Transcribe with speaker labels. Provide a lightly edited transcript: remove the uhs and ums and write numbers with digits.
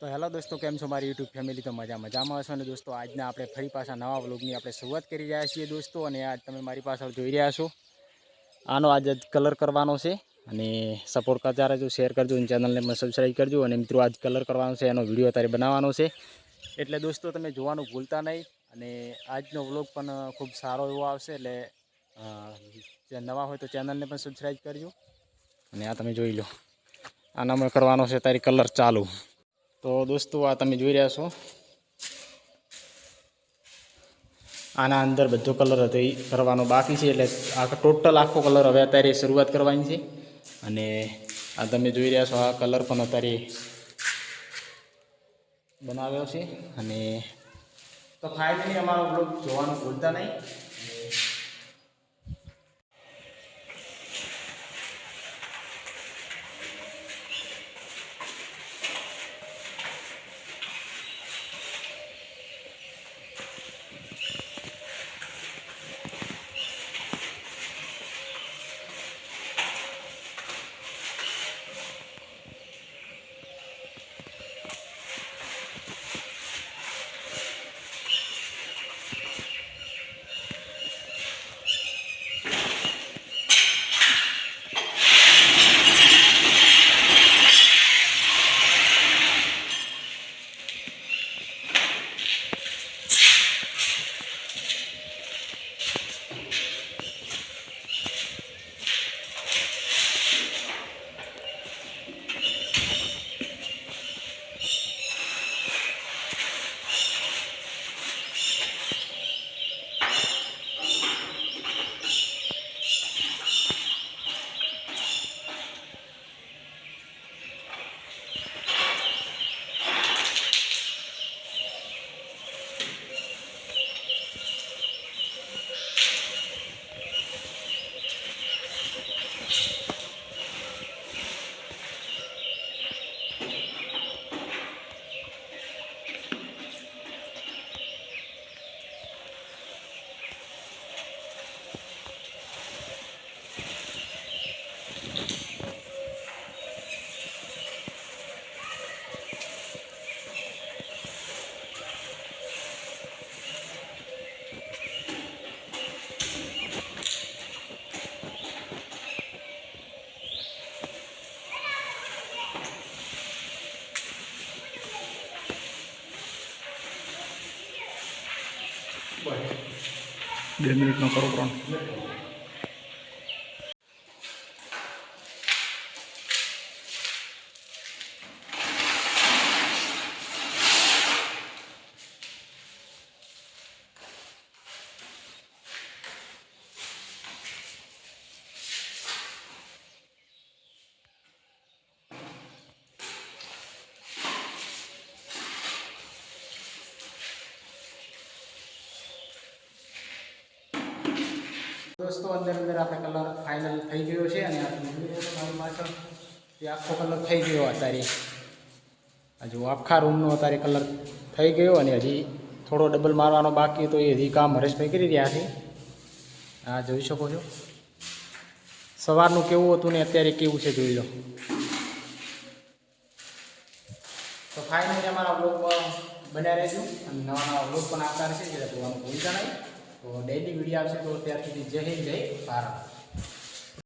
Speaker 1: તો હેલો દોસ્તો, કેમ છો મારી યુટ્યુબ ફેમિલી? તો મજામાં હશો ને દોસ્તો. આજના આપણે ફરી પાછા નવા વ્લોગની આપણે શરૂઆત કરી રહ્યા છીએ દોસ્તો. અને આજ તમે મારી પાછળ જોઈ રહ્યા છો, આનો આજે કલર કરવાનો છે. અને સપોર્ટ કરતા રહેજો, શેર કરજો અને ચેનલને પણ સબસ્ક્રાઈબ કરજો. અને મિત્રો, આજ કલર કરવાનો છે, એનો વિડીયો અત્યારે બનાવવાનો છે. એટલે દોસ્તો તમે જોવાનું ભૂલતા નહીં. અને આજનો વ્લોગ પણ ખૂબ સારો એવો આવશે. એટલે જે નવા હોય તો ચેનલને પણ સબસ્ક્રાઈબ કરજો. અને આ તમે જોઈ લો, આનામાં કરવાનો છે તારી કલર ચાલુ. તો દોસ્તો, આ તમે જોઈ રહ્યા છો, આના અંદર બધો કલર હતો એ કરવાનો બાકી છે. એટલે આ ટોટલ આખો કલર હવે અત્યારે શરૂઆત કરવાની છે. અને આ તમે જોઈ રહ્યા છો, આ કલર પણ અત્યારે બનાવ્યો છે. અને તો ફાઇનલી અમારો બ્લોગ જોવાનું ભૂલતા નહીં. બે મિનિટનો કરો પણ. દોસ્તો, અંદર આપણે કલર ફાઇનલ થઈ ગયો છે. અને મારી પાછળ એ આખો કલર થઈ ગયો અત્યારે. હજુ આખા રૂમનો અત્યારે કલર થઈ ગયો. અને હજી થોડો ડબલ મારવાનો બાકી, તો એ હજી કામ હરેશભાઈ કરી રહ્યા છે. આ જોઈ શકો છો, સવારનું કેવું હતું ને અત્યારે કેવું છે જોઈ લો. તો ફાઇનલી અમારા બ્લોગમાં બન્યા રહેજો. અને નવા નવા બ્લોગ પણ આવતા રહેશે, એટલે જોવાનું ભૂલતા નહીં. તો ડેઈલી વિડીયો આવશે. તો ત્યાર સુધી જય હિન્દ, જય ભારત.